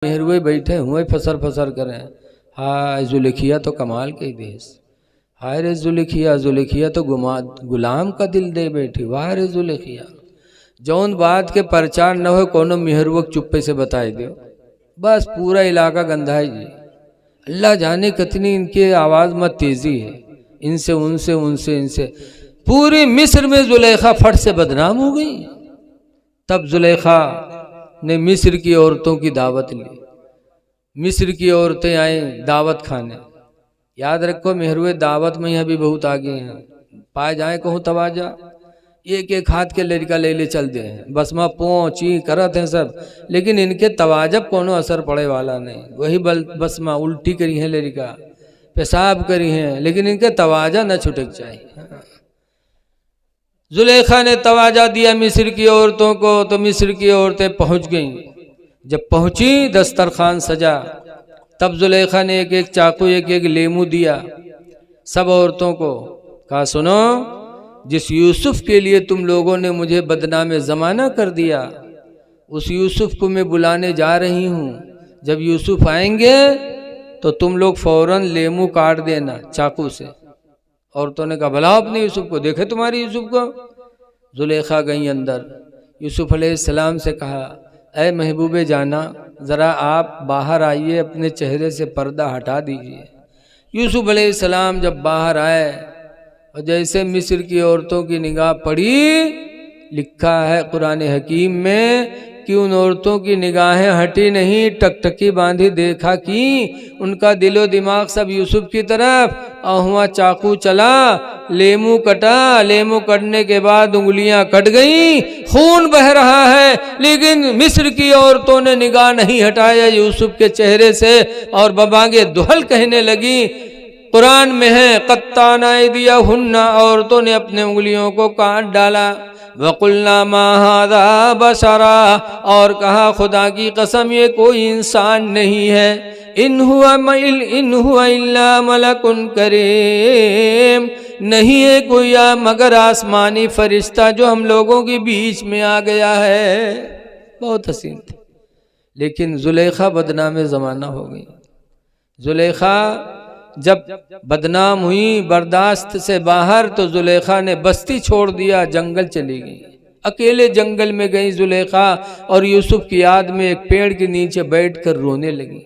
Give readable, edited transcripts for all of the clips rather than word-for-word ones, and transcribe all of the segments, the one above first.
मेहरुए बैठे हुए फसर फसर करें। हाय जुलेखिया तो कमाल के देश, हाय रे जुलेखिया, जुलेखिया तो गुलाम का दिल दे बैठी, वाह रे जुलेखिया। जौन बात के प्रचार न हो कोनो मेहरुआ चुप्पे से बताए दो, बस पूरा इलाका गंदा है जी। अल्लाह जाने कितनी इनके आवाज़ में तेज़ी है, इनसे उनसे उनसे इनसे। पूरी मिस्र में जुलेखा फट से बदनाम हो गई। तब जुलेखा ने मिस्र की औरतों की दावत ली। मिस्र की औरतें आए दावत खाने। याद रखो मेहरुए दावत में यहाँ भी बहुत आगे हैं, पाए जाए कहूँ तवाजा, एक एक हाथ के लड़का ले ले चल दे हैं, बस में पहुँची करत हैं सब, लेकिन इनके तवाजब कोनो असर पड़े वाला नहीं। वही बस में उल्टी करी है लड़का, पेशाब करी हैं, लेकिन इनके तवाजा न छुटक चाहिए। जुलेखा ने तवाजा दिया मिस्र की औरतों को, तो मिस्र की औरतें पहुंच गईं। जब पहुंची दस्तरखान सजा, तब जुलेखा ने एक एक चाकू एक एक लेमू दिया सब औरतों को, कहा सुनो, जिस यूसुफ के लिए तुम लोगों ने मुझे बदनाम ज़माना कर दिया, उस यूसुफ को मैं बुलाने जा रही हूँ। जब यूसुफ आएंगे तो तुम लोग फौरन लेमू काट देना चाकू से। औरतों ने कहा भला अपने यूसुफ को देखे तुम्हारी यूसुफ को। जुलेखा गई अंदर, यूसुफ अलैहिस्सलाम से कहा ऐ महबूबे जाना, ज़रा आप बाहर आइए, अपने चेहरे से पर्दा हटा दीजिए। यूसुफ अलैहिस्सलाम जब बाहर आए और जैसे मिस्र की औरतों की निगाह पड़ी, लिखा है कुरान हकीम में कि उन औरतों की निगाहें हटी नहीं, टकटकी बांधी देखा कि उनका दिलो दिमाग सब यूसुफ की तरफ। और हुआ चाकू चला, लेमू कटा, लेमू कटने के बाद उंगलियां कट गई, खून बह रहा है, लेकिन मिस्र की औरतों ने निगाह नहीं हटाया यूसुफ के चेहरे से, और बबांगे दुहल कहने लगी। कुरान में है कत्ताना दिया हुन्ना, औरतों ने अपने उंगलियों को काट डाला। वकुल्ना मा हादा बशरा, और कहा खुदा की कसम ये कोई इंसान नहीं है, इन हुआ इल्ला मलकुन करीम, नहीं है कोई मगर आसमानी फरिश्ता जो हम लोगों के बीच में आ गया है। बहुत हसीन थे, लेकिन जुलेखा बदनाम ज़माना हो गई। जुलेखा जब बदनाम हुई बर्दाश्त से बाहर, तो जुलेखा ने बस्ती छोड़ दिया, जंगल चली गई। अकेले जंगल में गई जुलेखा, और यूसुफ की याद में एक पेड़ के नीचे बैठकर रोने लगी।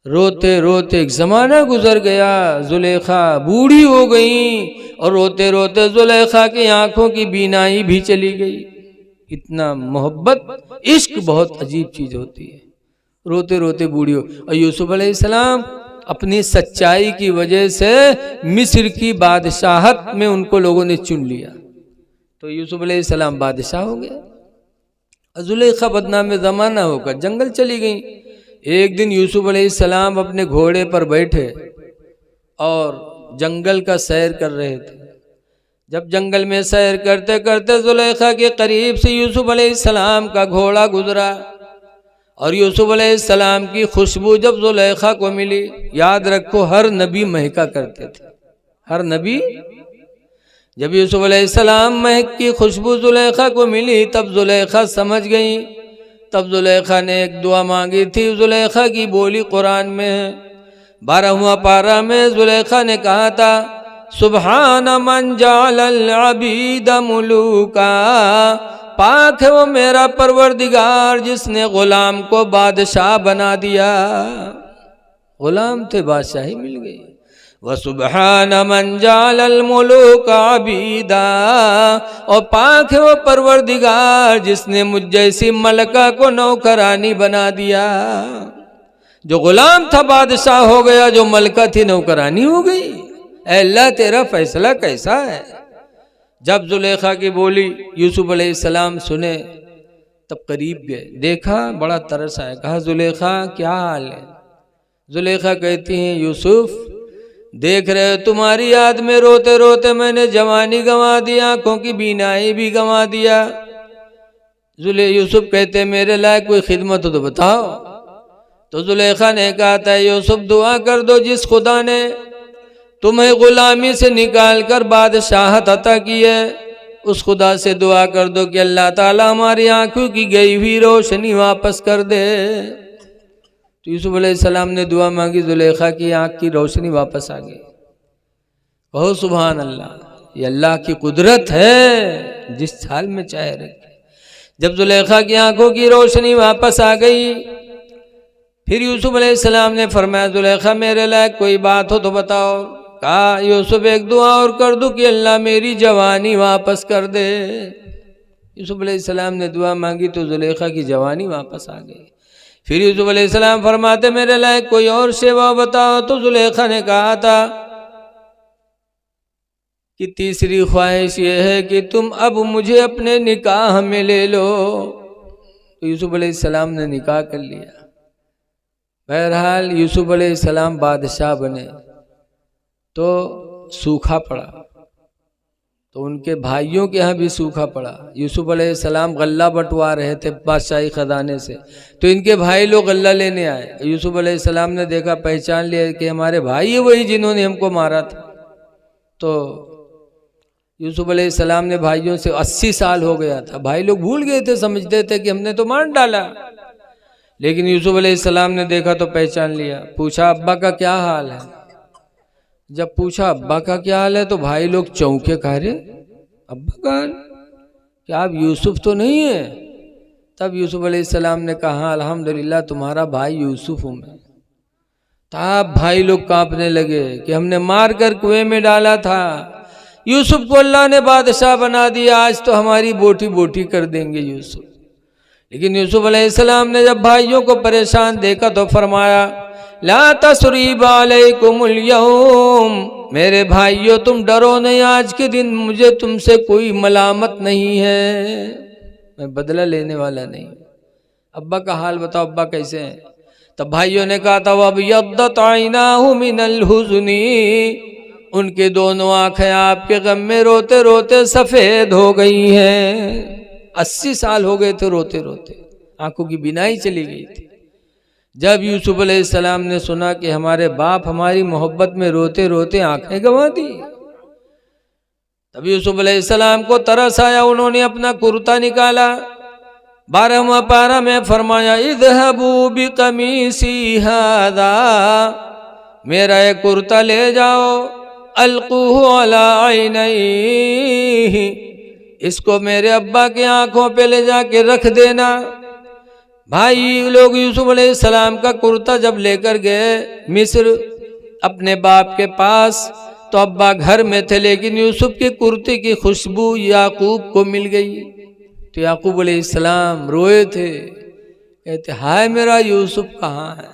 रोते रोते एक ज़माना गुजर गया, जुलेखा बूढ़ी हो गई, और रोते रोते जुलेखा की आंखों की बीनाई भी चली गई। इतना मोहब्बत इश्क बहुत अजीब चीज़ होती है, रोते रोते बूढ़ी हो। और यूसुफ अलैहिस्सलाम अपनी सच्चाई की वजह से मिस्र की बादशाहत में उनको लोगों ने चुन लिया, तो यूसुफ अलैहिस्सलाम बादशाह हो गया। जुलेखा बदनाम ज़माना होकर जंगल चली गई। एक दिन यूसुफ अलैहिस्सलाम अपने घोड़े पर बैठे और जंगल का सैर कर रहे थे। जब जंगल में सैर करते करते जुलेखा के करीब से यूसुफ अलैहिस्सलाम का घोड़ा गुजरा, और यूसुफ अलैहिस्सलाम की खुशबू जब जुलेखा को मिली, याद रखो हर नबी महका करते थे, हर नबी, जब यूसुफ अलैहिस्सलाम महक की खुशबू जुलेखा को मिली, तब जुलेखा समझ गई। तब जुलेखा ने एक दुआ मांगी थी, जुलेखा की बोली कुरान में है, 12वां पारा में जुलेखा ने कहा था सुबहान मन जालल अबीद मुलूका, पाक है वो मेरा परवरदिगार जिसने गुलाम को बादशाह बना दिया। गुलाम थे, बादशाही मिल गई। व सुबहान मन जालल मुलूका अबीदा, और पाक है वो परवरदिगार जिसने मुझ जैसी मलका को नौकरानी बना दिया। जो गुलाम था बादशाह हो गया, जो मलका थी नौकरानी हो गई। अल्लाह तेरा फैसला कैसा है। जब जुलेखा की बोली यूसुफ अलैहिस्सलाम सुने, तब करीब गए, देखा बड़ा तरस आया, कहा जुलेखा क्या हाल है। जुलेखा कहती हैं यूसुफ देख रहे हो तुम्हारी याद में रोते रोते मैंने जवानी गंवा दिया, आंखों की बीनाई भी गंवा दिया। यूसुफ कहते मेरे लायक कोई खिदमत हो तो बताओ। तो जुलेखा ने कहा था यूसुफ दुआ कर दो, जिस खुदा ने तुम्हें गुलामी से निकाल कर बादशाहत अता की है, उस खुदा से दुआ कर दो कि अल्लाह ताला हमारी आंखों की गई हुई रोशनी वापस कर दे। तो यूसुफ अलैहिस्सलाम ने दुआ मांगी, जुलेखा की आँख की रोशनी वापस आ गई। कहो सुभान अल्लाह, ये अल्लाह की कुदरत है, जिस हाल में चाहे रखे। जब जुलेखा की आंखों की रोशनी वापस आ गई, फिर यूसुफ अलैहिस्सलाम ने फरमाया, जुलेखा मेरे लायक कोई बात हो तो बताओ। कहा, यूसुफ एक दुआ और कर दूं कि अल्लाह मेरी जवानी वापस कर दे। यूसुफ अलैहिस्सलाम ने दुआ मांगी तो जुलेखा की जवानी वापस आ गई। फिर यूसुफ अलैहिस्सलाम फरमाते, मेरे लायक कोई और सेवा बताओ। तो जुलेखा ने कहा था कि तीसरी ख्वाहिश ये है कि तुम अब मुझे अपने निकाह में ले लो। तो यूसुफ अलैहिस्सलाम ने निकाह कर लिया। बहरहाल यूसुफ अलैहिस्सलाम बादशाह बने तो सूखा पड़ा, तो उनके भाइयों के यहाँ भी सूखा पड़ा। यूसुफ अलैहिस्सलाम गल्ला बंटवा रहे थे बादशाही खजाने से, तो इनके भाई लोग गल्ला लेने आए। यूसुफ अलैहिस्सलाम ने देखा, पहचान लिया कि हमारे भाई है वही जिन्होंने हमको मारा था। तो यूसुफ अलैहिस्सलाम ने भाइयों से 80 साल हो गया था, भाई लोग भूल गए थे, समझते थे कि हमने तो मार डाला। लेकिन यूसुफ अलैहिस्सलाम ने देखा तो पहचान लिया। पूछा, अब्बा का क्या हाल है? जब पूछा अब्बा का क्या हाल है तो भाई लोग चौंके, कह रहे अब्बा का हाल, क्या आप यूसुफ तो नहीं है? तब यूसुफ अलैहिस्सलाम ने कहा, अल्हम्दुलिल्लाह तुम्हारा भाई यूसुफ हूँ मैं। तब भाई लोग कांपने लगे कि हमने मार कर कुएं में डाला था, यूसुफ को अल्लाह ने बादशाह बना दिया, आज तो हमारी बोटी बोटी कर देंगे यूसुफ। लेकिन यूसुफ अलैहिस्सलाम ने जब भाइयों को परेशान देखा तो फरमाया, ला तसरीब अलैकुमुल यौम, मेरे भाइयों तुम डरो नहीं, आज के दिन मुझे तुमसे कोई मलामत नहीं है, मैं बदला लेने वाला नहीं। अब्बा का हाल बताओ, अब्बा कैसे हैं? तब भाइयों ने कहा था, वब यद्दत ऐनाहु मिनल हुज़्नी, उनके दोनों आंखें आपके गम में रोते रोते सफेद हो गई हैं। 80 साल हो गए थे रोते रोते, आंखों की बिनाई चली गई थी। जब यूसुफ अलैहिस्सलाम ने सुना कि हमारे बाप हमारी मोहब्बत में रोते रोते आंखें गंवा दी, तब यूसुफ अलैहिस्सलाम को तरस आया। उन्होंने अपना कुर्ता निकाला, 12वां पारा में फरमाया, इज़हबू बिक़मीसी हाज़ा, मेरा ये कुर्ता ले जाओ, अलक़ूहु अला ऐनैहि, इसको मेरे अब्बा की आंखों पे ले जाके रख देना। भाई लोग यूसुफ अलैहिस्सलाम का कुर्ता जब लेकर गए मिस्र अपने बाप के पास, तो अब्बा घर में थे, लेकिन यूसुफ के कुर्ते की खुशबू याकूब को मिल गई। तो याकूब अलैहिस्सलाम रोए थे, कहते, हाय मेरा यूसुफ कहाँ है?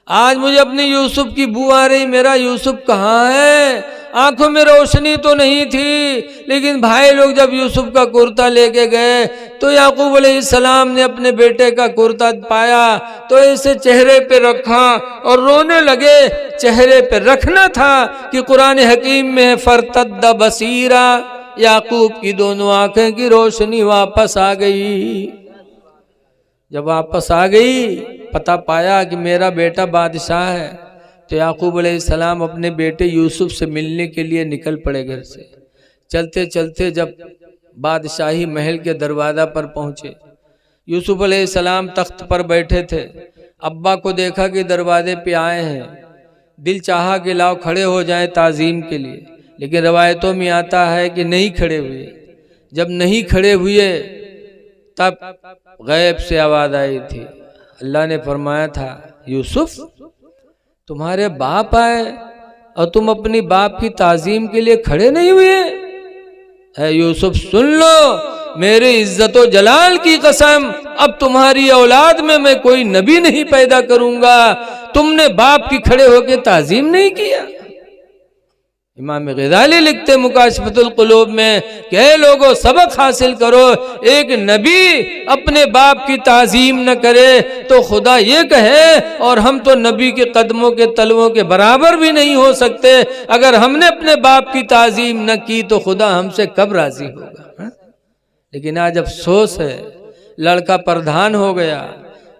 आज मुझे अपने यूसुफ की बू आ रही, मेरा यूसुफ कहाँ है? आंखों में रोशनी तो नहीं थी, लेकिन भाई लोग जब यूसुफ का कुर्ता लेके गए तो याकूब अलैहिस्सलाम ने अपने बेटे का कुर्ता पाया तो ऐसे चेहरे पे रखा और रोने लगे। चेहरे पे रखना था कि कुरान हकीम में फरतद्द बसीरा, याकूब की दोनों आंखें की रोशनी वापस आ गई। जब वापस आ गई, पता पाया कि मेरा बेटा बादशाह है, तो याकूब अलैहिस्सलाम अपने बेटे यूसुफ से मिलने के लिए निकल पड़े घर से। चलते चलते जब बादशाही महल के दरवाज़ा पर पहुँचे, यूसुफ अलैहिस्सलाम तख्त पर बैठे थे। अब्बा को देखा कि दरवाजे पे आए हैं, दिल चाहा कि लाओ खड़े हो जाएं ताज़ीम के लिए, लेकिन रवायतों में आता है कि नहीं खड़े हुए। जब नहीं खड़े हुए तब गैब से आवाज़ आई थी, अल्लाह ने फरमाया था, यूसुफ तुम्हारे बाप आए और तुम अपनी बाप की ताज़ीम के लिए खड़े नहीं हुए? है यूसुफ सुन लो, मेरे इज्जत व जलाल की कसम, अब तुम्हारी औलाद में मैं कोई नबी नहीं पैदा करूंगा। तुमने बाप की खड़े होकर ताज़ीम नहीं किया। इमाम ग़ज़ाली लिखते मुकाशफतुल क़ुलूब में कि लोगों सबक हासिल करो, एक नबी अपने बाप की ताज़ीम न करे तो खुदा ये कहे, और हम तो नबी के कदमों के तलवों के बराबर भी नहीं हो सकते। अगर हमने अपने बाप की ताज़ीम न की तो खुदा हमसे कब राज़ी होगा? हा? लेकिन आज अफसोस है, लड़का प्रधान हो गया,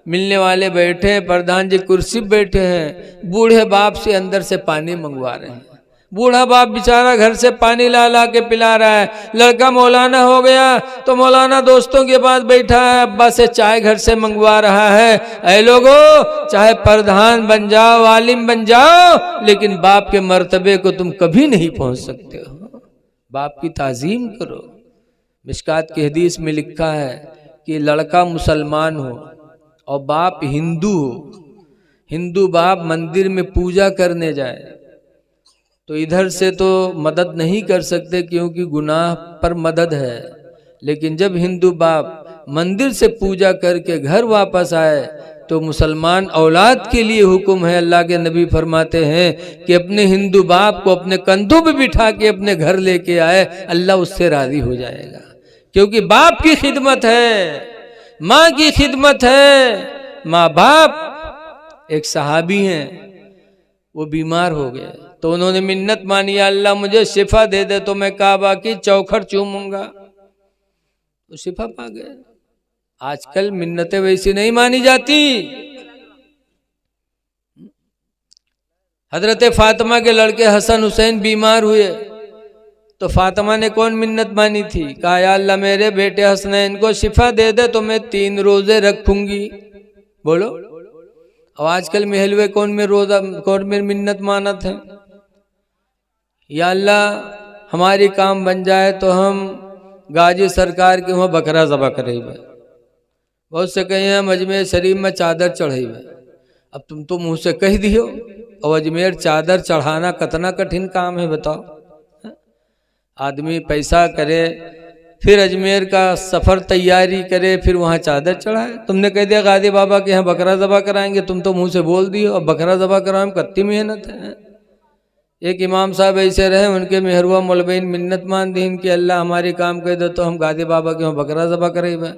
मिलने वाले बैठे हैं, प्रधान जी कुर्सी बैठे हैं, बूढ़े बाप से अंदर से पानी मंगवा रहे हैं। बूढ़ा बाप बेचारा घर से पानी ला ला के पिला रहा है, लड़का मौलाना हो गया तो मौलाना दोस्तों के पास बैठा है, अब्बा से चाय घर से मंगवा रहा है। ऐ लोगो, चाहे प्रधान बन जाओ, आलिम बन जाओ, लेकिन बाप के मर्तबे को तुम कभी नहीं पहुंच सकते हो। बाप की ताजीम करो। मिशकात की हदीस में लिखा है कि लड़का मुसलमान हो और बाप हिंदू हो, हिंदू बाप मंदिर में पूजा करने जाए तो इधर से तो मदद नहीं कर सकते क्योंकि गुनाह पर मदद है, लेकिन जब हिंदू बाप मंदिर से पूजा करके घर वापस आए तो मुसलमान औलाद के लिए हुक्म है, अल्लाह के नबी फरमाते हैं कि अपने हिंदू बाप को अपने कंधों पे बिठा के अपने घर लेके आए, अल्लाह उससे राजी हो जाएगा। क्योंकि बाप की खिदमत है, माँ की खिदमत है। माँ बाप, एक सहाबी हैं, वो बीमार हो गए तो उन्होंने मिन्नत मानी, अल्लाह मुझे शिफा दे दे तो मैं काबा की चौखट चूमूंगा, तो शिफा पा गए। आजकल मिन्नतें वैसी नहीं मानी जाती। हजरत फातिमा के लड़के हसन हुसैन बीमार हुए तो फातिमा ने कौन मिन्नत मानी थी? कहा या अल्लाह मेरे बेटे हसनैन को शिफा दे दे तो मैं 3 रोजे रखूंगी। बोलो, अब आजकल में हलवे कौन में रोजा, कौन में मिन्नत मानत है? या अल्लाह हमारी काम बन जाए तो हम गाजी सरकार के वहाँ बकरा ज़बह करेंगे। बहुत से कहे हम अजमेर शरीफ में चादर चढ़ेबे। अब तुम तो मुँह से कह दियो, और अजमेर चादर चढ़ाना कितना कठिन काम है बताओ। आदमी पैसा करे, फिर अजमेर का सफ़र तैयारी करे, फिर वहाँ चादर चढ़ाए। तुमने कह दिया गाजी बाबा के यहाँ बकरा ज़बह कराएंगे, तुम तो मुँह से बोल दियो, अब बकरा ज़बह कराने में कितनी मेहनत है। एक इमाम साहब ऐसे रहे, उनके मेहरुआ मौलवीन मिन्नत मान दी कि अल्लाह हमारी काम कह दे तो हम गाजी बाबा के वहाँ बकरा ज़बह करेंगे।